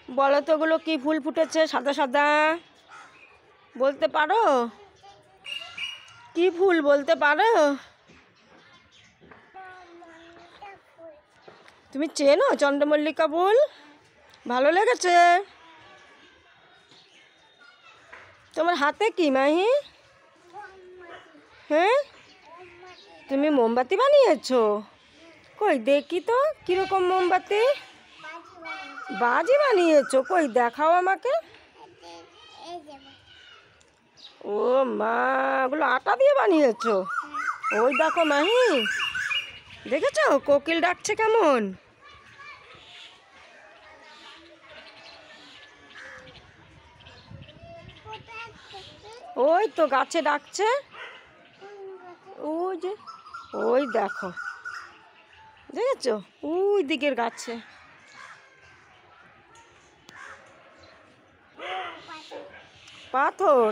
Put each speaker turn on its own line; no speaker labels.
বলো তো ওগুলো কি ফুল ফুটেছে সাদা সাদা? বলতে পারো? কি ফুল বলতে পারো? তুমি চেনো চন্দ্রমল্লিকা ফুল? ভালো লেগেছে? তোমার হাতে কি মাহি? হ্যাঁ, তুমি মোমবাতি বানিয়েছো? কই দেখি তো কিরকম মোমবাতি। বাজি বানিয়েছো? কই দেখাও আমাকে। ও মা, ওগুলো আটা দিয়ে বানিয়েছো? ওই দেখো মাহি, দেখেছো কোকিল ডাকছে কেমন? ওই তো গাছে ডাকছে। ওই যে, ওই দেখো, দেখেছো ওই দিকের গাছে। পাথর?